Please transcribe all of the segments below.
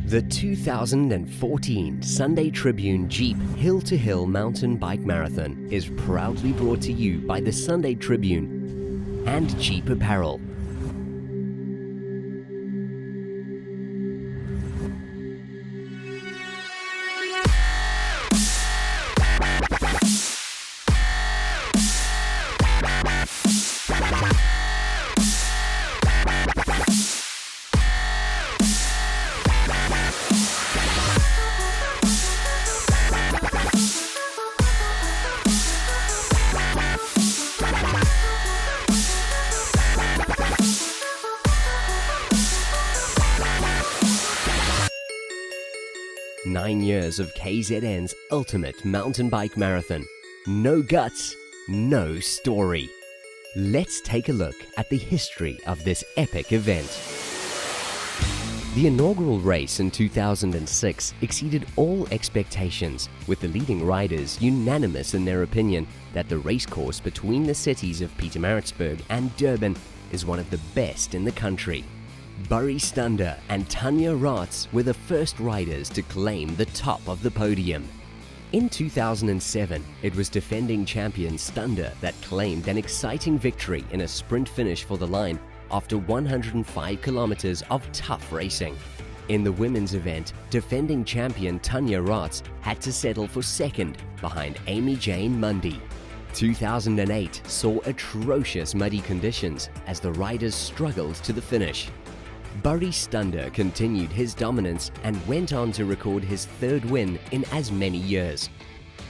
The 2014 Sunday Tribune Jeep Hill2Hill Mountain Bike Marathon is proudly brought to you by the Sunday Tribune and Jeep Apparel. Nine years of KZN's ultimate mountain bike marathon. No guts, no story. Let's take a look at the history of this epic event. The inaugural race in 2006 exceeded all expectations, with the leading riders unanimous in their opinion that the racecourse between the cities of Pietermaritzburg and Durban is one of the best in the country. Barry Stander and Tanya Raats were the first riders to claim the top of the podium. In 2007, it was defending champion Stander that claimed an exciting victory in a sprint finish for the line after 105 kilometers of tough racing. In the women's event, defending champion Tanya Raats had to settle for second behind Amy Jane Mundy. 2008 saw atrocious muddy conditions as the riders struggled to the finish. Barry Stander continued his dominance and went on to record his third win in as many years.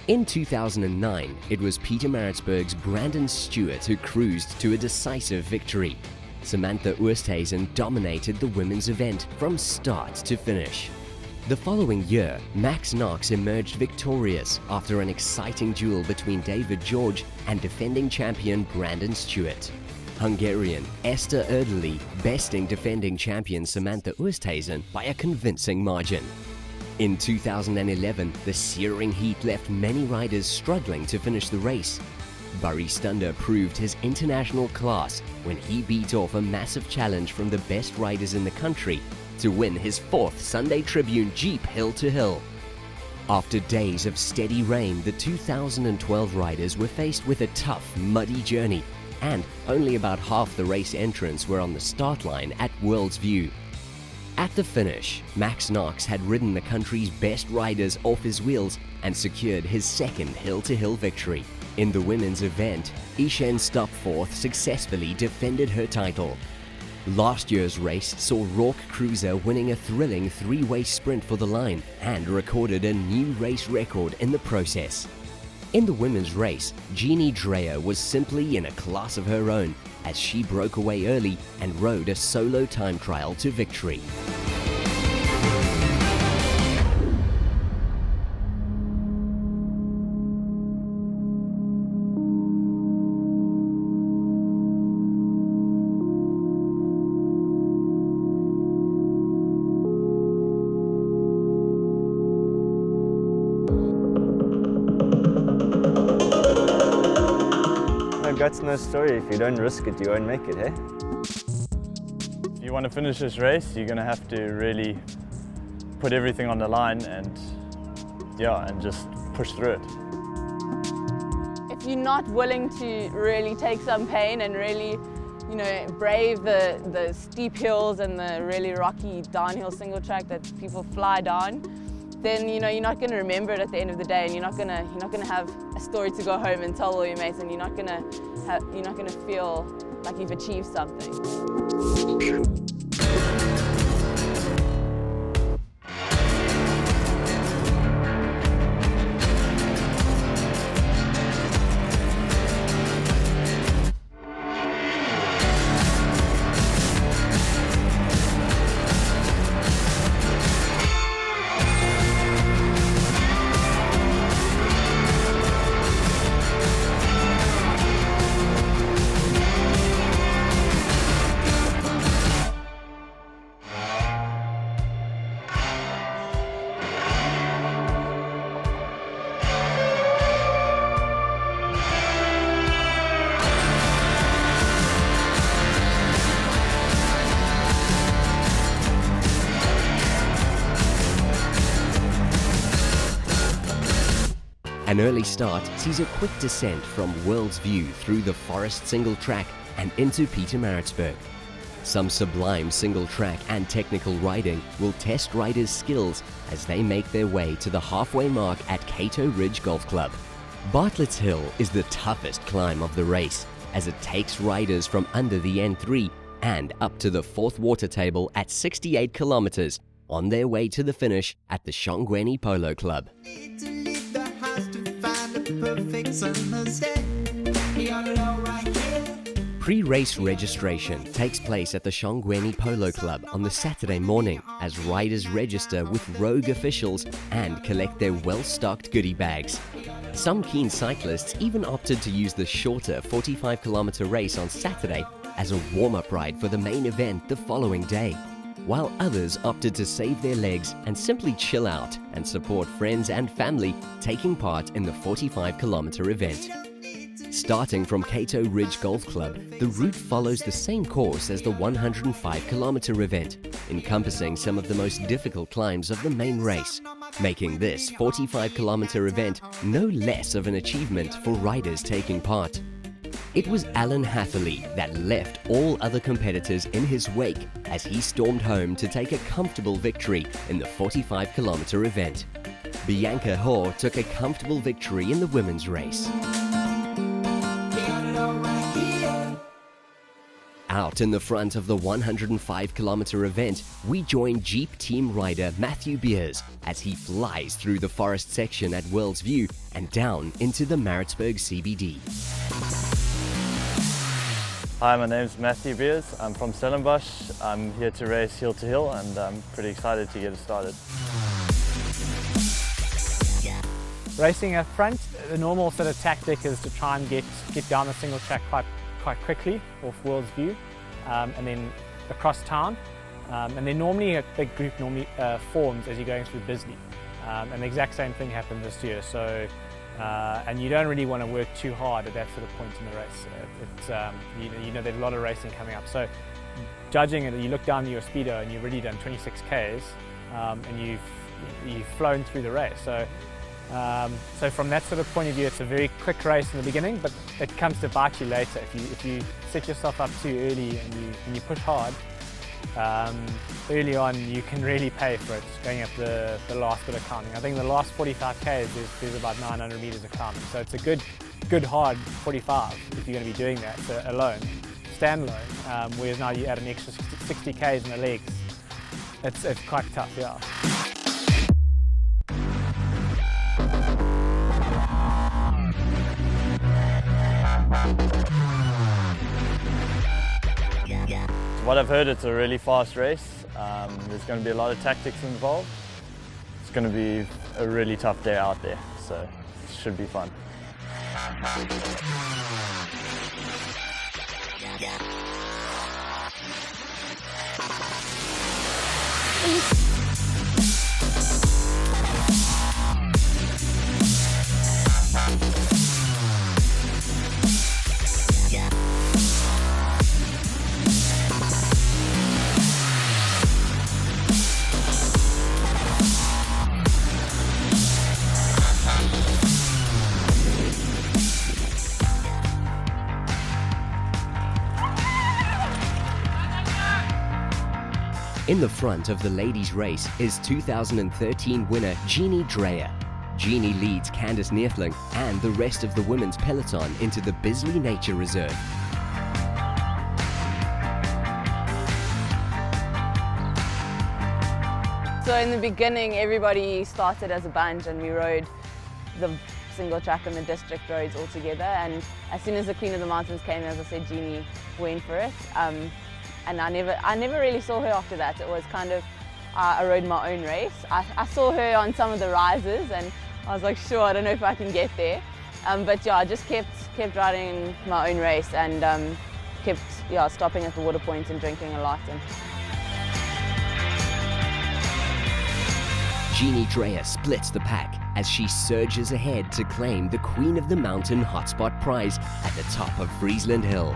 In 2009, it was Pietermaritzburg's Brandon Stewart who cruised to a decisive victory. Samantha Oosthuizen dominated the women's event from start to finish. The following year, Max Knox emerged victorious after an exciting duel between David George and defending champion Brandon Stewart. Hungarian Esther Erdely besting defending champion Samantha Oosthuizen by a convincing margin. In 2011, the searing heat left many riders struggling to finish the race. Barry Stander proved his international class when he beat off a massive challenge from the best riders in the country to win his fourth Sunday Tribune Jeep Hill2Hill. After days of steady rain, the 2012 riders were faced with a tough, muddy journey, and only about half the race entrants were on the start line at World's View. At the finish, Max Knox had ridden the country's best riders off his wheels and secured his second Hill2Hill victory. In the women's event, Ishen Stopforth successfully defended her title. Last year's race saw Rourke Cruiser winning a thrilling three-way sprint for the line and recorded a new race record in the process. In the women's race, Jeannie Dreyer was simply in a class of her own as she broke away early and rode a solo time trial to victory. Guts, no story. If you don't risk it, you won't make it, eh? If you want to finish this race, you're going to have to really put everything on the line and just push through it. If you're not willing to really take some pain and really, brave the steep hills and the really rocky downhill single track that people fly down, then you're not going to remember it at the end of the day, and you're not going to have a story to go home and tell all your mates, and you're not going to feel like you've achieved something. An early start sees a quick descent from World's View through the forest single track and into Pietermaritzburg. Some sublime single track and technical riding will test riders' skills as they make their way to the halfway mark at Cato Ridge Golf Club. Bartlett's Hill is the toughest climb of the race, as it takes riders from under the N3 and up to the fourth water table at 68 kilometers on their way to the finish at the Shongweni Polo Club. Pre-race registration takes place at the Shongweni Polo Club on the Saturday morning as riders register with rogue officials and collect their well-stocked goodie bags. Some keen cyclists even opted to use the shorter 45-kilometer race on Saturday as a warm-up ride for the main event the following day, while others opted to save their legs and simply chill out and support friends and family taking part in the 45-kilometer event. Starting from Cato Ridge Golf Club, the route follows the same course as the 105-kilometer event, encompassing some of the most difficult climbs of the main race, making this 45-kilometer event no less of an achievement for riders taking part. It was Alan Hatherley that left all other competitors in his wake as he stormed home to take a comfortable victory in the 45-kilometer event. Bianca Hoare took a comfortable victory in the women's race. Out in the front of the 105-kilometer event, we join Jeep team rider Matthew Beers as he flies through the forest section at World's View and down into the Maritzburg CBD. Hi, my name's Matthew Beers. I'm from Stellenbosch. I'm here to race Hill2Hill and I'm pretty excited to get it started. Racing up front, the normal sort of tactic is to try and get down the single track quite quickly off World's View and then across town. And then normally a big group forms as you're going through Bisley. And the exact same thing happened this year. So, and you don't really want to work too hard at that sort of point in the race. You know there's a lot of racing coming up. So judging it, you look down your speedo and you've already done 26 Ks and you've flown through the race. So from that sort of point of view, it's a very quick race in the beginning, but it comes to bite you later. If you set yourself up too early and you push hard, early on you can really pay for it going up the last bit of climbing. I think the last 45 Ks there's about 900 meters of climbing, so it's a good hard 45 if you're going to be doing that alone, standalone. Whereas now you add an extra 60 Ks in the legs, it's quite tough, yeah. What I've heard, it's a really fast race. There's going to be a lot of tactics involved. It's going to be a really tough day out there, so it should be fun. In the front of the ladies' race is 2013 winner Jeannie Dreyer. Jeannie leads Candice Neethling and the rest of the women's peloton into the Bisley Nature Reserve. So in the beginning, everybody started as a bunch and we rode the single track and the district roads all together. And as soon as the Queen of the Mountains came, as I said, Jeannie went for it. And I never really saw her after that. It was kind of, I rode my own race. I saw her on some of the rises and I was like, sure, I don't know if I can get there. But yeah, I just kept riding my own race and kept stopping at the water points and drinking a lot. Jeannie Dreyer splits the pack as she surges ahead to claim the Queen of the Mountain Hotspot prize at the top of Friesland Hill.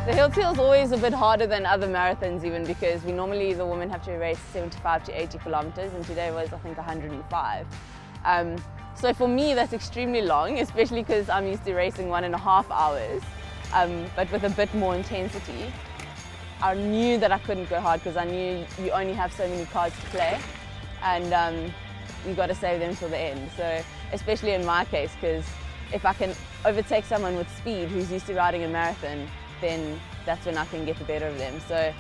The Hill2Hill is always a bit harder than other marathons even because the women have to race 75 to 80 kilometers and today was I think 105. So for me that's extremely long, especially because I'm used to racing 1.5 hours, but with a bit more intensity. I knew that I couldn't go hard because I knew you only have so many cards to play and you got to save them till the end. So especially in my case, because if I can overtake someone with speed who's used to riding a marathon, then that's when I can get the better of them. So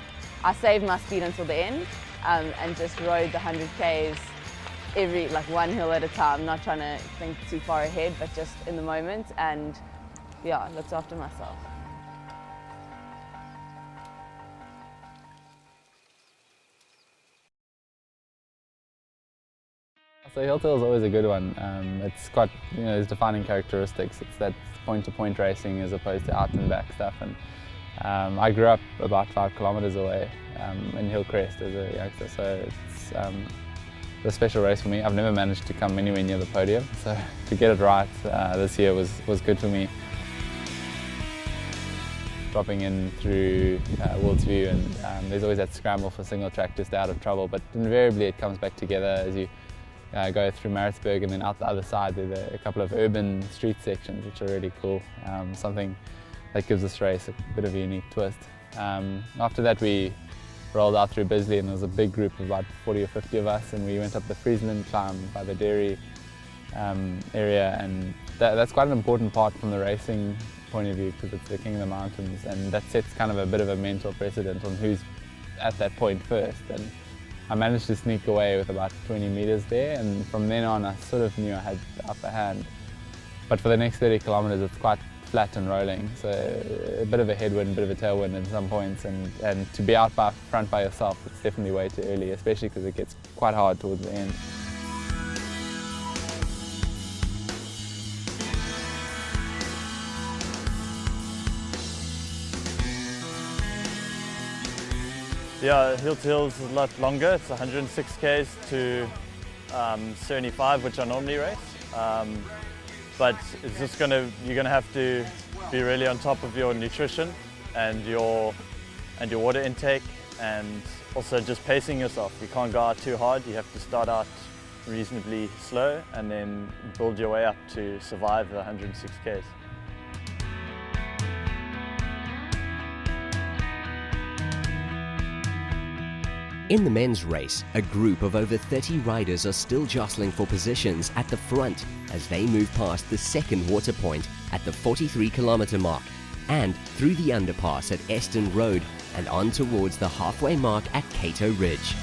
I saved my speed until the end and just rode the 100 Ks like one hill at a time, not trying to think too far ahead, but just in the moment and yeah, looked after myself. So Hill2Hill is always a good one. It's quite, there's defining characteristics. It's that point-to-point racing as opposed to out and back stuff. And I grew up about 5 kilometers away in Hillcrest as a youngster, so it's a special race for me. I've never managed to come anywhere near the podium, so to get it right this year was good for me. Dropping in through World's View, and there's always that scramble for single track just out of trouble, but invariably it comes back together as you go through Maritzburg, and then out the other side there are a couple of urban street sections which are really cool. Something that gives this race a bit of a unique twist. After that we rolled out through Bisley and there was a big group of about 40 or 50 of us, and we went up the Friesland climb by the dairy area, and that's quite an important part from the racing point of view because it's the king of the mountains, and that sets kind of a bit of a mental precedent on who's at that point first. And I managed to sneak away with about 20 meters there, and from then on I sort of knew I had the upper hand. But for the next 30 kilometers it's quite flat and rolling, so a bit of a headwind, a bit of a tailwind at some points, and to be out front by yourself, it's definitely way too early, especially because it gets quite hard towards the end. Yeah, Hill2Hill is a lot longer. It's 106 Ks to 75, which I normally race. But it's just you're gonna have to be really on top of your nutrition and your water intake, and also just pacing yourself. You can't go out too hard. You have to start out reasonably slow and then build your way up to survive the 106 Ks. In the men's race, a group of over 30 riders are still jostling for positions at the front as they move past the second water point at the 43-kilometer mark and through the underpass at Eston Road and on towards the halfway mark at Cato Ridge.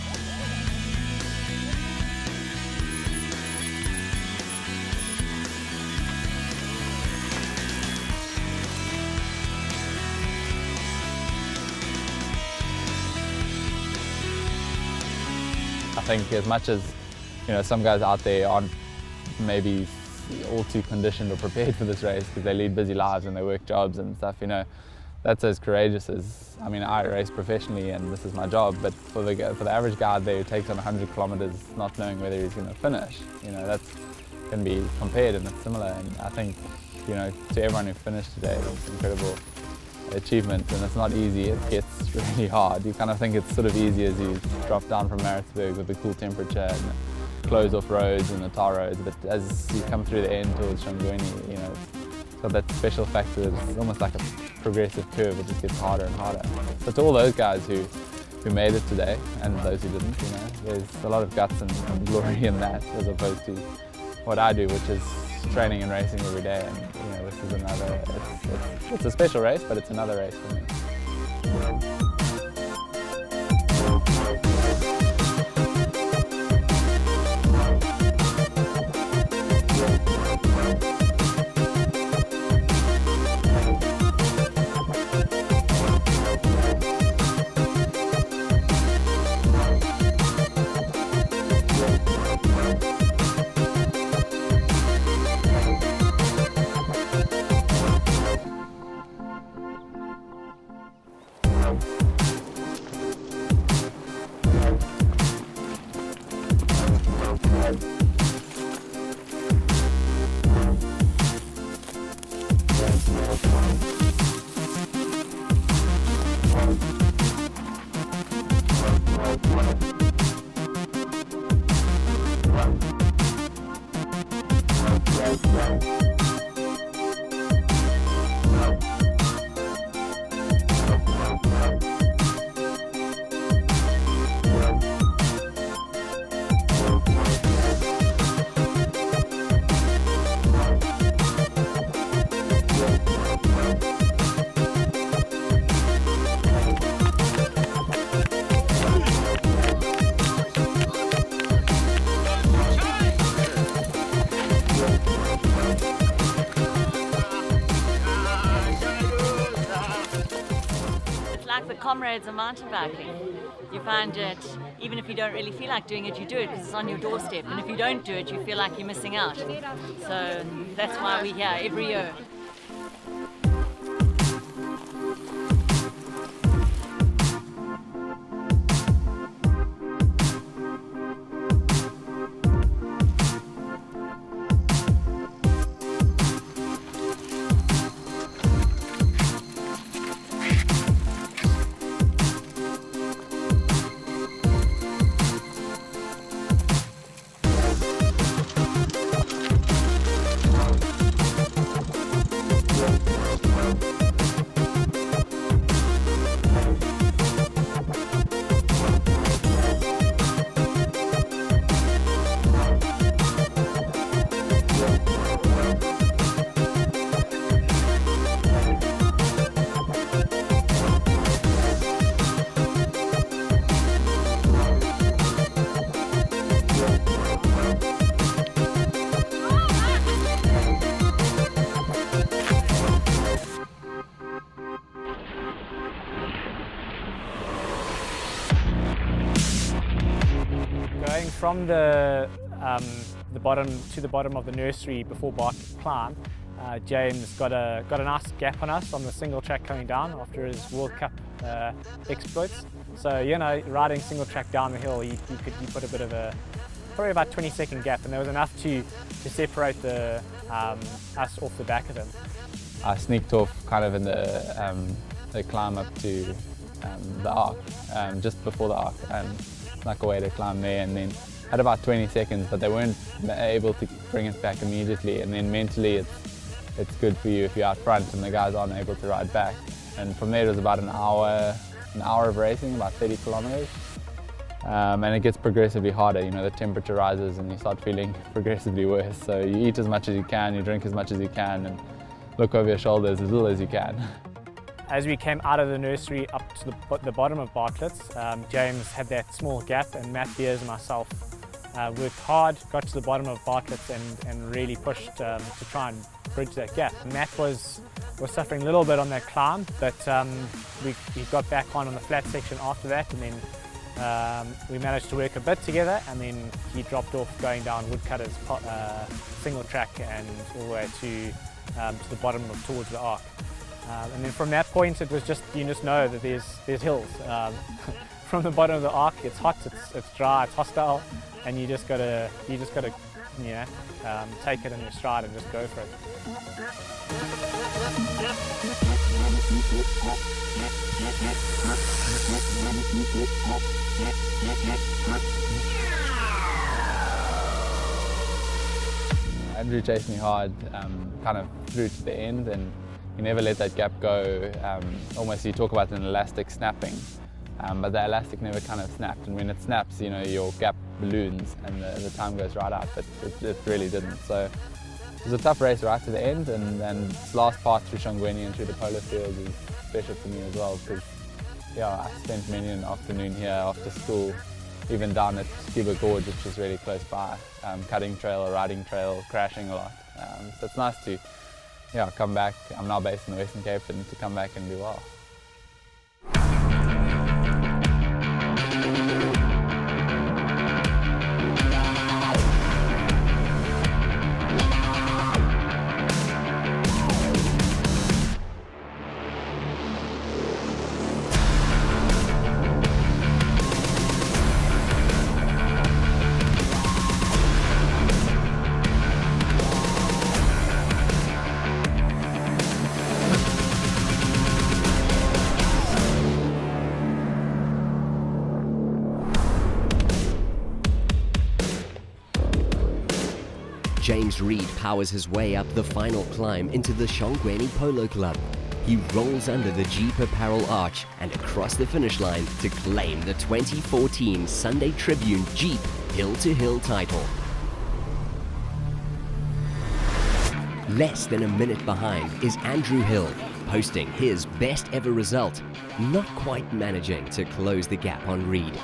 I think as much as some guys out there aren't maybe all too conditioned or prepared for this race because they lead busy lives and they work jobs and stuff, that's as courageous as, I race professionally and this is my job, but for the average guy out there who takes on 100 kilometers not knowing whether he's going to finish, that can be compared and it's similar. And I think, to everyone who finished today, it's incredible achievement, and it's not easy. It gets really hard. You kind of think it's sort of easy as you drop down from Maritzburg with the cool temperature and close off roads and the tar roads, but as you come through the end towards Shangweni, it's got that special factor that it's almost like a progressive curve. It just gets harder and harder. So to all those guys who made it today and those who didn't, there's a lot of guts and glory in that as opposed to what I do, which is training and racing every day. And this is another, it's a special race, but it's another race for me. Like the comrades of mountain biking. You find it, even if you don't really feel like doing it, you do it because it's on your doorstep. And if you don't do it, you feel like you're missing out. So that's why we're here every year. Going from the bottom to the bottom of the nursery before Bartlett climb, James got a nice gap on us on the single track coming down after his World Cup exploits. So you know, riding single track down the hill, he put a bit of a probably about 20-second gap, and there was enough to separate us off the back of him. I sneaked off kind of in the climb up to the arc, just before the arc, and snuck away to climb there, and then had about 20 seconds, but they weren't able to bring it back immediately. And then mentally it's good for you if you're out front and the guys aren't able to ride back. And from there it was about an hour of racing, about 30 kilometers. And it gets progressively harder, you know, the temperature rises and you start feeling progressively worse. So you eat as much as you can, you drink as much as you can, and look over your shoulders as little as you can. As we came out of the nursery up to the bottom of Bartlett's, James had that small gap, and Matt Beers and myself worked hard, got to the bottom of Bartlett's and really pushed to try and bridge that gap. Matt was suffering a little bit on that climb, but we got back on the flat section after that, and then we managed to work a bit together, and then he dropped off going down Woodcutter's single track and all the way to the bottom towards the arc. And then from that point, it was just, you just know that there's hills. From the bottom of the arc, it's hot, it's dry, it's hostile, and you just gotta you know, take it in your stride and just go for it. Andrew chased me hard, kind of through to the end, and he never let that gap go. Almost, you talk about an elastic snapping, but the elastic never kind of snapped, and when it snaps, you know, your gap balloons and the time goes right out, but it really didn't. So it was a tough race right to the end, and this last part through Shongweni and through the polo fields is special for me as well, because yeah, I spent many an afternoon here after school, even down at Scuba Gorge, which is really close by, cutting trail, riding trail, crashing a lot. So it's nice to come back. I'm now based in the Western Cape, and to come back and do well. James Reed powers his way up the final climb into the Shongweni Polo Club. He rolls under the Jeep Apparel arch and across the finish line to claim the 2014 Sunday Tribune Jeep Hill2Hill title. Less than a minute behind is Andrew Hill, posting his best ever result, not quite managing to close the gap on Reed.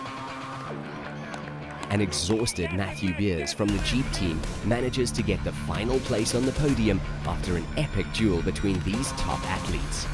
An exhausted Matthew Beers from the Jeep team manages to get the final place on the podium after an epic duel between these top athletes.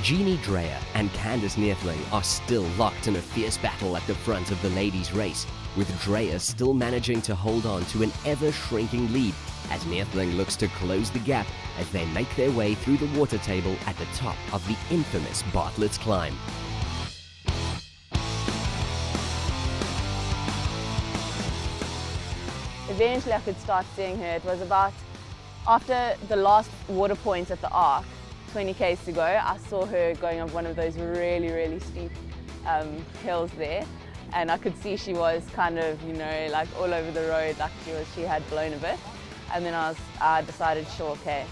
Jeannie Dreyer and Candice Neethling are still locked in a fierce battle at the front of the ladies' race, with Dreyer still managing to hold on to an ever-shrinking lead as Neethling looks to close the gap as they make their way through the water table at the top of the infamous Bartlett's Climb. Eventually I could start seeing her. It was about after the last water points at the Arc, 20 k's to go, I saw her going up one of those really steep hills there, and I could see she was kind of, you know, like all over the road, like she had blown a bit. And then I decided, sure, okay,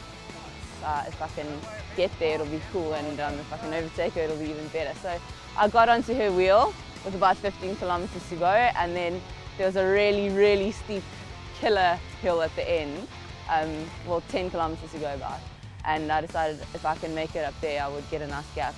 if I can get there it'll be cool, and if I can overtake her it'll be even better. So I got onto her wheel with about 15 kilometers to go, and then there was a really steep killer hill at the end, well, 10 kilometers to go about. And I decided if I can make it up there, I would get a nice gap,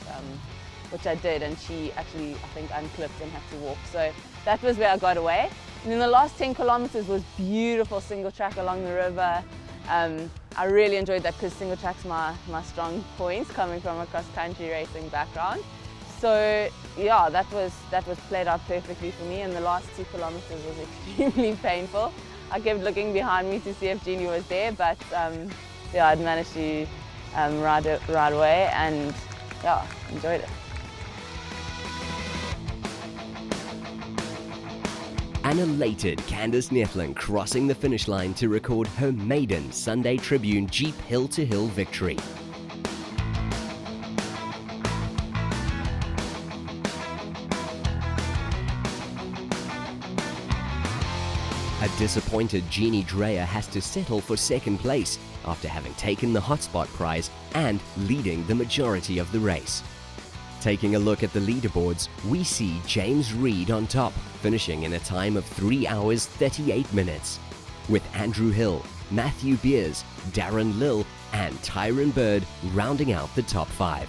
which I did, and she actually, I think, unclipped and had to walk. So that was where I got away. And then the last 10 kilometers was beautiful single track along the river. I really enjoyed that because single track's my strong points, coming from a cross-country racing background. So yeah, that was played out perfectly for me, and the last 2 kilometers was extremely painful. I kept looking behind me to see if Jeannie was there, but yeah, I'd managed to ride away, and yeah, enjoyed it. An elated Candice Neethling crossing the finish line to record her maiden Sunday Tribune Jeep Hill2Hill victory. A disappointed Jeannie Dreyer has to settle for second place after having taken the hotspot prize and leading the majority of the race. Taking a look at the leaderboards, we see James Reed on top, finishing in a time of 3 hours 38 minutes, with Andrew Hill, Matthew Beers, Darren Lill and Tyron Bird rounding out the top 5.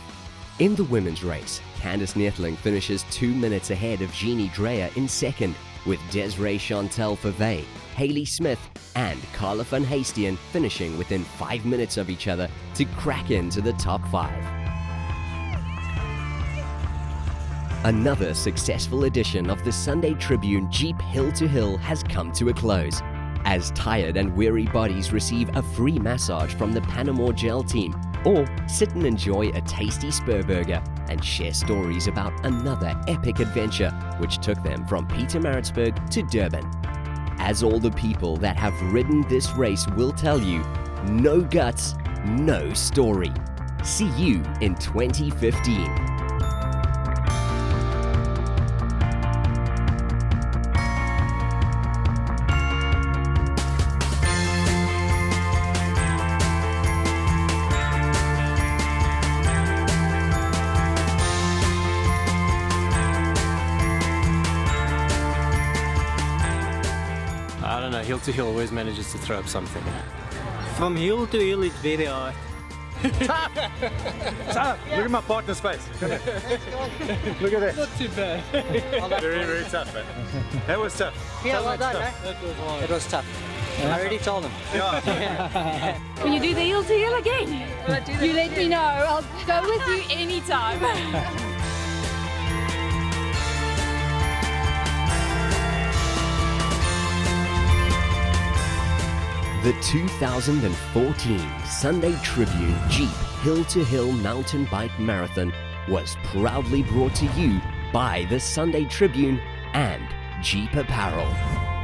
In the women's race, Candice Neethling finishes 2 minutes ahead of Jeannie Dreyer in second, with Desiree Chantal Favey, Hayley Smith and Carla van Hastien finishing within 5 minutes of each other to crack into the top 5. Another successful edition of the Sunday Tribune Jeep Hill2Hill has come to a close, as tired and weary bodies receive a free massage from the Panama Gel team, or sit and enjoy a tasty spur burger and share stories about another epic adventure which took them from Pietermaritzburg to Durban. As all the people that have ridden this race will tell you, no guts, no story. See you in 2015. I don't know, Hill2Hill always manages to throw up something. From hill to hill, it's very hard. Tough! Look at my partner's face. Look at that. Not too bad. Very, very tough, man. That was tough. Yeah, well done, eh? It was tough. I already told him. Yeah. Will you do the Hill2Hill again? Will I do You let me know. I'll go with you anytime. The 2014 Sunday Tribune Jeep Hill2Hill Mountain Bike Marathon was proudly brought to you by the Sunday Tribune and Jeep Apparel.